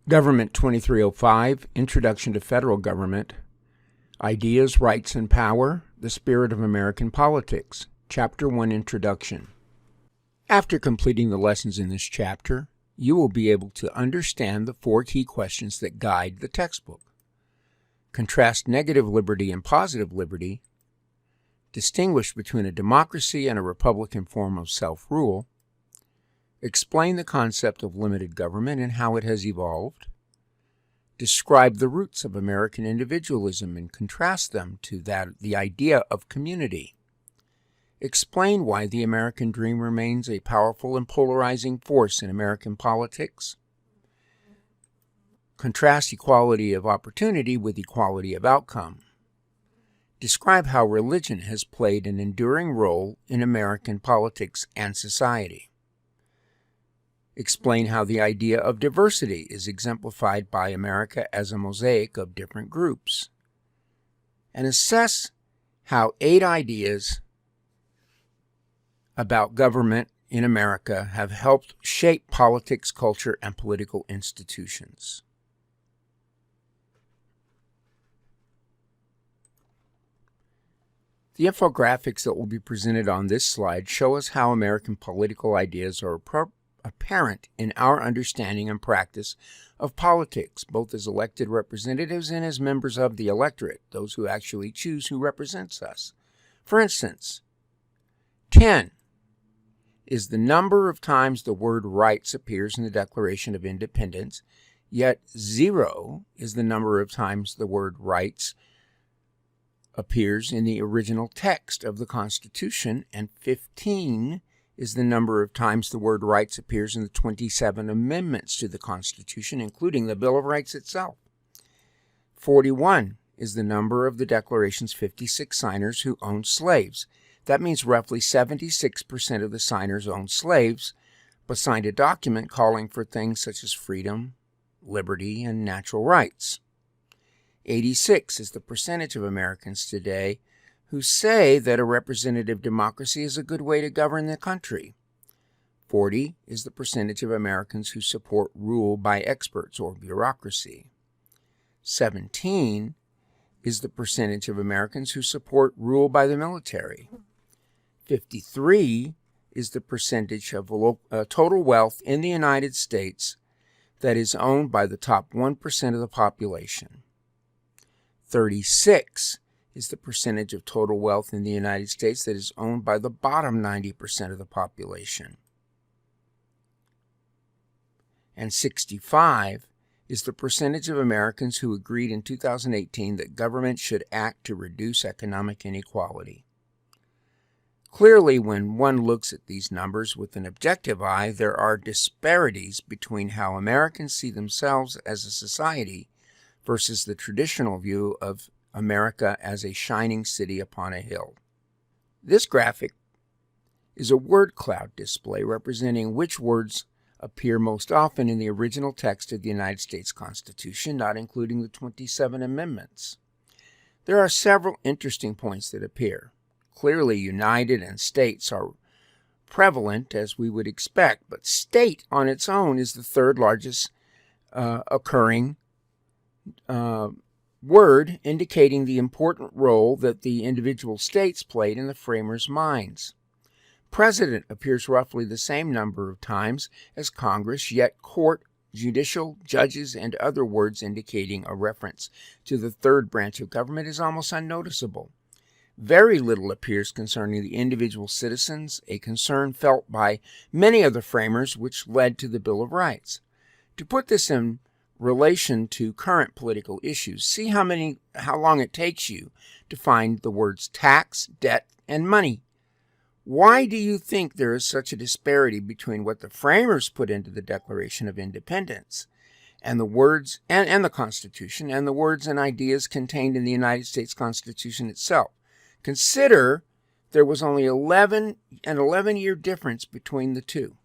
Government 2305, Introduction to Federal Government, Ideas, Rights, and Power, The Spirit of American Politics, Chapter 1, Introduction. After completing the lessons in this chapter, you will be able to understand the 4 key questions that guide the textbook. Contrast negative liberty and positive liberty, distinguish between a democracy and a republican form of self-rule, explain the concept of limited government and how it has evolved, describe the roots of American individualism and contrast them to the idea of community, explain why the American dream remains a powerful and polarizing force in American politics, contrast equality of opportunity with equality of outcome, describe how religion has played an enduring role in American politics and society, explain how the idea of diversity is exemplified by America as a mosaic of different groups, and assess how 8 ideas about government in America have helped shape politics, culture, and political institutions. The infographics that will be presented on this slide show us how American political ideas are apparent in our understanding and practice of politics, both as elected representatives and as members of the electorate, those who actually choose who represents us. For instance, 10 is the number of times the word rights appears in the Declaration of Independence, yet 0 is the number of times the word rights appears in the original text of the Constitution, and 15 is the number of times the word rights appears in the 27 amendments to the Constitution, including the Bill of Rights itself. 41 is the number of the Declaration's 56 signers who owned slaves. That means roughly 76% of the signers owned slaves, but signed a document calling for things such as freedom, liberty, and natural rights. 86 is the percentage of Americans today who say that a representative democracy is a good way to govern the country. 40 is the percentage of Americans who support rule by experts or bureaucracy. 17 is the percentage of Americans who support rule by the military. 53 is the percentage of total wealth in the United States that is owned by the top 1% of the population. 36 is the percentage of total wealth in the United States that is owned by the bottom 90% of the population. And 65 is the percentage of Americans who agreed in 2018 that government should act to reduce economic inequality. Clearly, when one looks at these numbers with an objective eye, there are disparities between how Americans see themselves as a society versus the traditional view of America as a shining city upon a hill. This graphic is a word cloud display representing which words appear most often in the original text of the United States Constitution, not including the 27 amendments. There are several interesting points that appear. Clearly, united and states are prevalent, as we would expect, but state on its own is the 3rd largest occurring word, indicating the important role that the individual states played in the framers' minds. President appears roughly the same number of times as Congress, yet court, judicial, judges, and other words indicating a reference to the 3rd branch of government is almost unnoticeable. Very little appears concerning the individual citizens, a concern felt by many of the framers which led to the Bill of Rights. To put this in relation to current political issues, see how long it takes you to find the words tax, debt, and money. Why do you think there is such a disparity between what the framers put into the Declaration of Independence and the words and the Constitution and the words and ideas contained in the United States Constitution itself? Consider there was only an 11-year difference between the two.